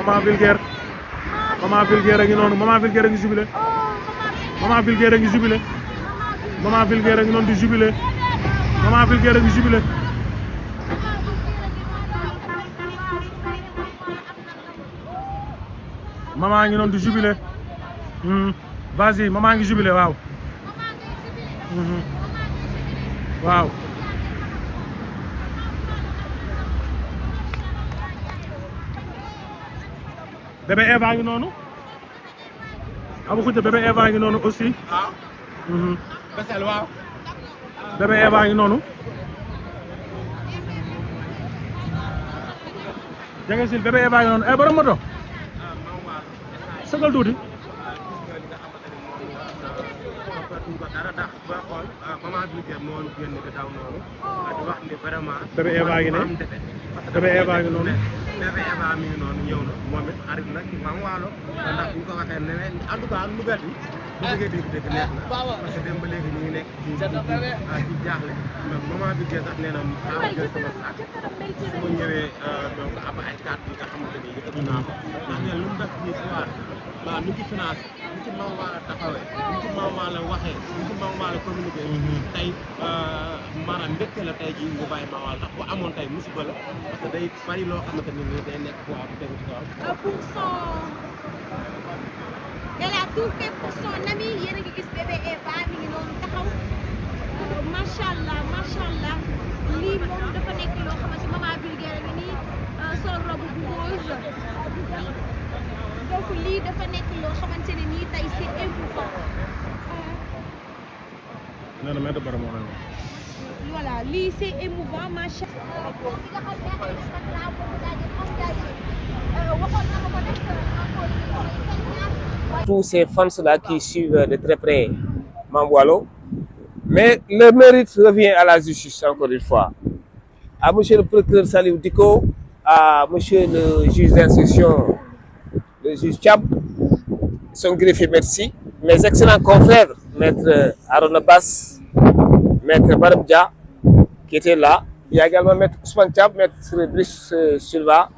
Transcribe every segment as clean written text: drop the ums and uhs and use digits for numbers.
maman vulgaire a ngi noonu maman vulgaire a ngi jubilé maman vulgaire a ngi jubilé maman vulgaire a ngi noonu di jubilé maman vulgaire a ngi jubilé maman ngi noonu di jubilé vas-y maman ngi jubilé waaw waaw bébé Eva ngi noonu Abou Khoudia bébé Eva ngi noonu aussi Bessél waaw bébé Eva ngi noonu jege sil bébé Eva ngi noonu borom moto sëgal tuuti dara tax ba xool maman vulgaire moo génn di daw noonu di wax ni vraiment bébé Eva ngi ne bébé Eva ngi noonu bébé Eva mi ngi noonu ñëw na moom it xarit la ci Mame Wallo ndax bu ñu ko waxee ne en tout cas nouvelle bi bu bëggee dégg neex na parce que dem ba léegi ñu ngi nekk ci jaaxle mais maman vulgaire sax nee na xaaral jël sama saak su ma ñëwee donc am ay carte yi nga xamante ni yëkkati naa ko ndax nee lu mu def ci soir waaw nu ci financé nu ci Mame Wallo taxawee nu ci Mame Wallo waxee nu ci Mame Wallo communiqué tey maanaam mbégte la tey jii nga bàyyi Mame Wallo ndax bu amoon tey musiba la parce que day bari loo xamante ni nii day nekk poids bu tegu ci kawam. Pour son elle a tout fait pour son ami yéen a ngi gis bébé Eva mi ngi noonu taxaw macha allah lii moom dafa nekk loo xamante maman vulgaire ngi nii sol robe bu rose donc lii dafa nekk loo xamante ne nii tey c'est émouvant. nee na maître Bara moo lay wax. Voilà lii c'est émouvant macha tous ces fans-là qui suivent de très près Mame Wallo. Mais le mérite revient à la justice, encore une fois. À monsieur le procureur Saliou Dicko, à monsieur le juge d'instruction, le juge Thiam, son greffier merci, mes excellents confrères, maître Arona Bass, maître Barab Dia, qui étaient là. Il y a également maître Ousmane Thiam, maître Brice Silva,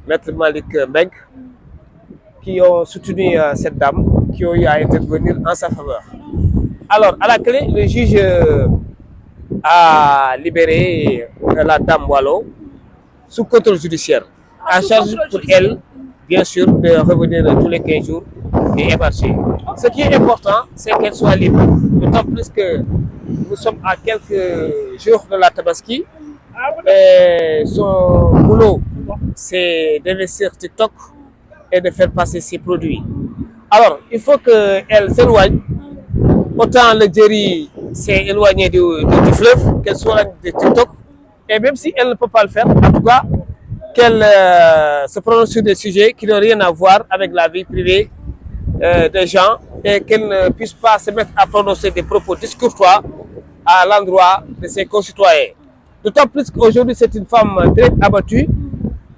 maître Malik Mbeng, qui ont soutenu cette dame, qui ont eu à intervenir en sa faveur. Alors, à la clé, le juge a libéré la dame Wallo sous contrôle judiciaire. À charge pour elle, bien sûr, de revenir tous les 15 jours et émarger. Ce qui est important, c'est qu'elle soit libre. D'autant plus que nous sommes à quelques jours de la Tabaski. Et son boulot, c'est d'investir TikTok et de faire passer ses produits. Alors, il faut qu'elle s'éloigne. Autant le Djeri s'est éloigné du fleuve, qu'elle soit de TikTok. Et même si elle ne peut pas le faire, en tout cas, qu'elle se prononce sur des sujets qui n'ont rien à voir avec la vie privée des gens et qu'elle ne puisse pas se mettre à prononcer des propos discourtois à l'endroit de ses concitoyens. D'autant plus qu'aujourd'hui, c'est une femme très abattue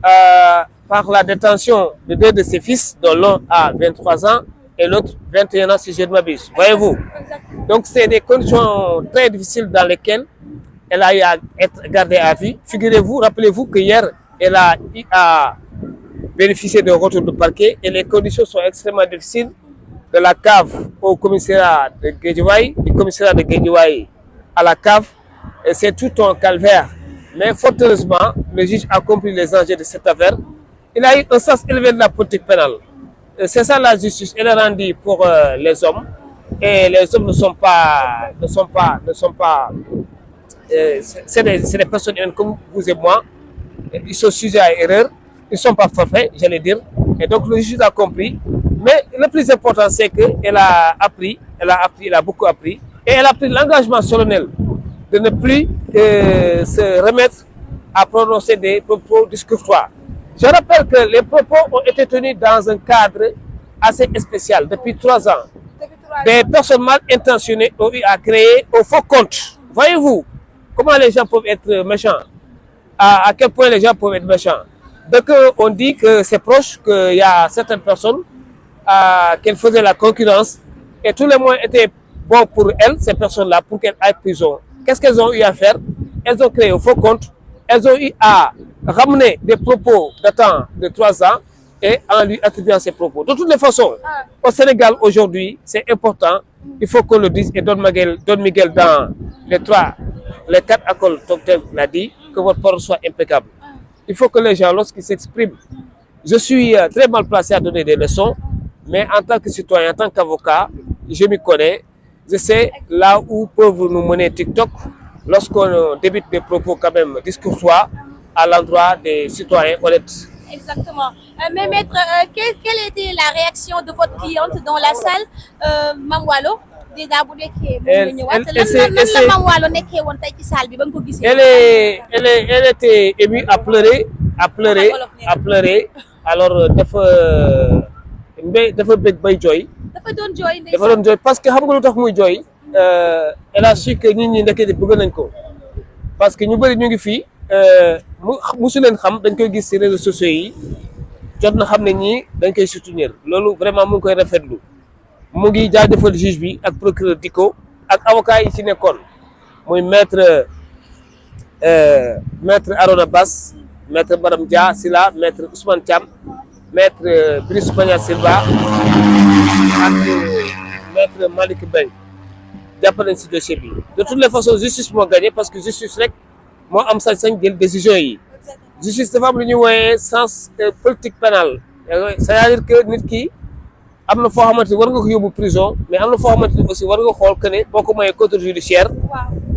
par la détention de deux de ses fils, dont l'un a 23 ans et l'autre 21 ans, si je ne m'abuse. Voyez-vous? Donc, c'est des conditions très difficiles dans lesquelles elle a eu à être gardée à vue. Figurez-vous, rappelez-vous que hier, elle a bénéficié d'un retour de parquet et les conditions sont extrêmement difficiles de la cave au commissariat de Guédiawaye, du commissariat de Guédiawaye à la cave. Et c'est tout un calvaire. Mais fort heureusement, le juge a compris les enjeux de cette affaire. Il a eu un sens élevé de la politique pénale. C'est ça la justice. Elle est rendue pour les hommes. Et les hommes c'est des personnes humaines comme vous et moi. Ils sont sujets à erreur. Ils ne sont pas forfaits, j'allais dire. Et donc le juge a compris. Mais le plus important, c'est qu'elle a appris, elle a beaucoup appris. Et elle a pris l'engagement solennel de ne plus se remettre à prononcer des propos discourtois. Je rappelle que les propos ont été tenus dans un cadre assez spécial depuis 3 ans. Des personnes mal intentionnées ont eu à créer au faux compte. Voyez-vous comment les gens peuvent être méchants, à quel point les gens peuvent être méchants. Donc on dit que c'est proche, qu'il y a certaines personnes qu'elles faisaient la concurrence et tous les moyens étaient bons pour elles, ces personnes-là, pour qu'elles aillent en prison. Qu'est-ce qu'elles ont eu à faire? Elles ont créé au faux compte, elles ont eu à ramener des propos datant de 3 ans et en lui attribuant ses propos. De toutes les façons, au Sénégal aujourd'hui, c'est important, il faut qu'on le dise, et Don Miguel dans les 4 accords Tocqueville l'a dit, que votre parole soit impeccable. Il faut que les gens, lorsqu'ils s'expriment, je suis très mal placé à donner des leçons, mais en tant que citoyen, en tant qu'avocat, je m'y connais, je sais là où peuvent nous mener TikTok lorsqu'on débute des propos quand même discourtois à l'endroit des citoyens honnêtes. Exactement. Mais maître, quelle était la réaction de votre cliente dans la salle, Mame Wallo? Déjà bu nekkee moom la ñëwaat lan la Mame Wallo nekkee woon tey ci salle bi ba nga ko gisee. Elle était émue à pleurer. Alors dafa bëgg bay jooy. dafa doon jooy parce que xam nga lu tax muy jooy. Elle a su que nit ñi ndekete bëgg nañ ko parce que ñu bëri ñu ngi fii musu leen xam dañ koy gis ci réseaux sociaux yi jot na xam ne ñii dañ koy soutenir loolu vraiment mu ngi koy rafetlu mu ngi jaajëfal juge bi ak procureur Dicko ak avocat yi ci nekkoon muy maître Arona Bass, maître Baram Dia Sila, maître Ousmane Thiam, maître Brice Bagna Silva ak maître Malick Beng jàpp nañ ci dossier bi. De toutes les façons justice moo gagné parce que justice rek moo am sañ-sañ jël décision yi. Justice dafa am lu ñuy wooyee sens politique pénal c'est-à-dire que nit ki am na foo xamante ni war nga ko yóbbu prison mais am na foo xamante ni aussi war nga xool que ne boo ko mayee contrôle judiciaire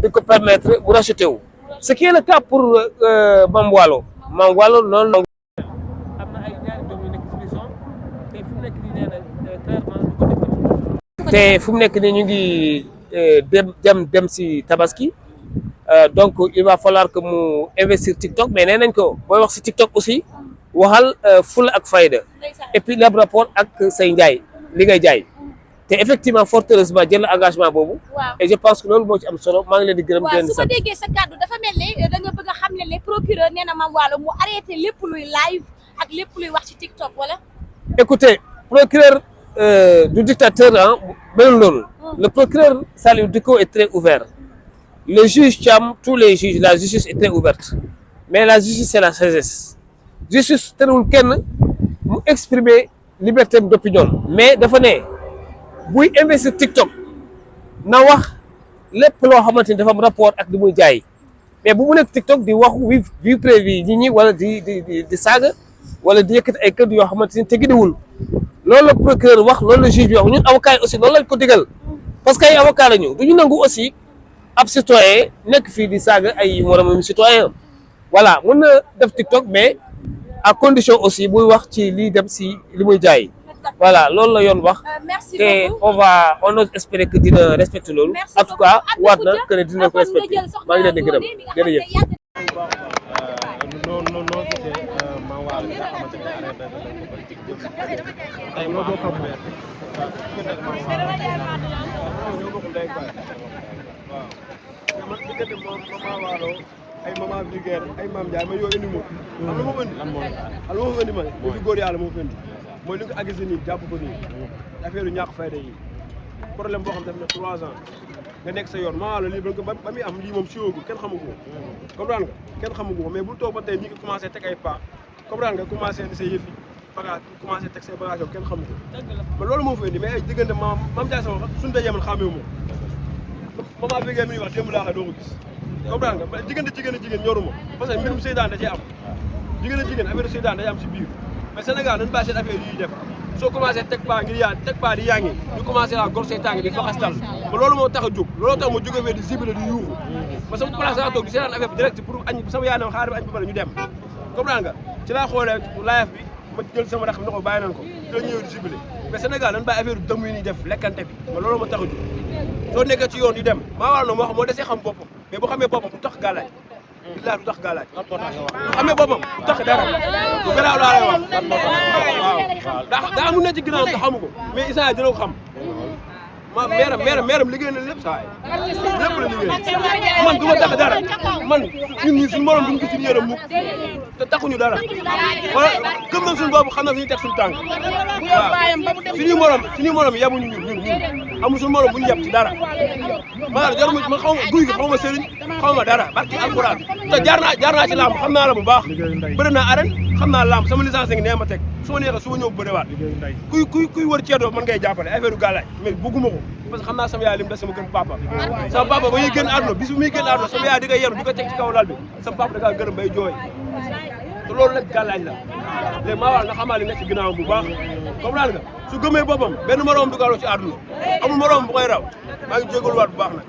di ko permettre mu racheter wu. Ce qui est le cas pour Mame Wallo. Mame Wallo noonu la. am na ay ñaari doom yu nekk prison te fu mu nekk nii nee na clairement te fu mu nekk nii ñu ngi dem si tabaski. Donc il va falloir que mu investir TikTok mais nee nañ ko booy wax si TikTok aussi waxal fula ak fayda et puis le rapport ak say njaay li ngay jaay te effectivement fort heureusement jël na engagement boobu. Et je pense que loolu moo ci am solo maa ngi leen di gërëm. waaw su ma déggee sa kàddu dafa mel ne da nga bëgg a xam ne le procureur nee na Mame Wallo mu arrêté lépp luy live ak lépp luy wax ci TikTok wala. Écoutez, procureur du dictateur ah melul loolu. Le procureur Saliou Dicko est très ouvert. Le juge Thiam, tous les juges, la justice est très ouverte. Mais la justice, c'est la sagesse. Justice, terewul kenn mu exprimer liberté d'opinion. Mais dafa ne buy investir TikTok na wax lépp loo xamante ni dafa am rapport ak li muy jaay. Mais bu mu nekk TikTok di waxu vie privée nit ñi wala di saaga wala di yëkkati ay kër yoo xamante ni tegidiwul. Loolu la procureur wax loolu la juge bi wax ñun avocat yi aussi loolu lañ ko digal. Parce que ay avocat la ñu du ñu nangu aussi. ab citoyen nekk fii di saaga ay moromam citoyen voilà mën na def TikTok mais à condition aussi muy wax ci lii dem si li muy jaay voilà loolu la yoon wax te on ose espérer que dina respecter loolu en tout cas waat na que ne dina ko respecter maa ngi leen di gërëm jërëjëf. noonu gisee Mame Wallo li nga xamante ne arrêté nañ ko politique jëm tey moo bokk ak weer ñoo bokk ndey baay waaw man diggante moom Mame Wallo ay maman Vulgaire ay Mame Ndiaye ma yoo indi moom xam nga moo indi xam nga moo indi ma ne fi góor yàlla moo fi indi mooy li nga ko agressé nii jàpp ko nii affaire yu ñàkk fayda yi problème boo xam def na 3 ans nga nekk sa yoon Mame Wallo lii ba muy am lii moom siwagul kenn xamagu ko comprendre nga kenn xamagu ko mais bul toog ba tey ñi ngi commencé teg ay pas comprendre nga commencé di say yëf yi bagage commencé teg say bagage yow kenn xamu ko mais loolu moo fi indi mais ay diggante Mame Ndiaye sama suñu dajee man xàmmee moom maman Vulgaire mi wax démb laa xam doo ko gis comprendre nga jigéen ñoruma parce que mbirum seytaan da cee am jigéen affaire seytaan day am si biir mais Sénégal dañu bàyyi seen affaire yi def soo commencé teg paa ngir teg paa di yaa ngi ñu commencé la gor seytaan di faxastal ba loolu moo tax a jóg looloo tax ma jóge fee di zible di yuuxu ba sama place laa toog di seetaan affaire bi direct pour añ sama yaay ne xaar bi añ ba pare ñu dem comprendre nga ci laa xoolee live bi ma jël sama rax ne ko bàyyi nañ ko ci la ñëwee di zible mais Sénégal dañu bàyyi affaire dëmm yi ñuy def lekkante bi ba loolu moo tax a jóg soo nekkee ci yoon di dem Mame Wallo moo xam moo desee xam boppam mais bu xamee boppam du tax gàllaaj billahi du tax gàllaaj bu xamee boppam du tax dara bu garaaw laa lay wax waaw daa am lu ne ci ginnaaw te xamu ko mais Issa dina ko xam meeram liggéey na lépp saa yi lépp la liggéey man du ma tax dara man ñun ñii suñu morom duñ ko suñu yërëm mukk te taxuñu dara wala gëm nañ suñu boobu xam na fi ñu teg suñu tànk waaw suñu morom yabuñu ñun amul suñu morom bu ñu yab ci dara maanaam jaruma ma xaw ma guy gi xaw ma sëriñ xaw ma dara barki alxuraan te jaar naa ci làmb xam naa la bu baax bëri naa arène xam naa lamb sama licence ngi nee ma teg su ma neexee su ma ñëw bëriwaat kuy wër ceedoo man ngay jàppale affaire gàllaaj mais bëgguma ko parce que xam naa sama yaay lim des sama gën papa sama papa ba ñuy génn àdduna bis bu muy génn àdduna sama yaay di ko yenu di ko teg ci kaw lal bi sama papa da kaa gërëm bay jooy te loolu nag gàllaaj la léegi maa waral nga xamaa li nekk ci ginnaawam bu baax comprendre nga su gëmee boppam benn moroom du ko raw ci àdduna amul moroom bu koy raw maa ngi jégalu waat bu baax nag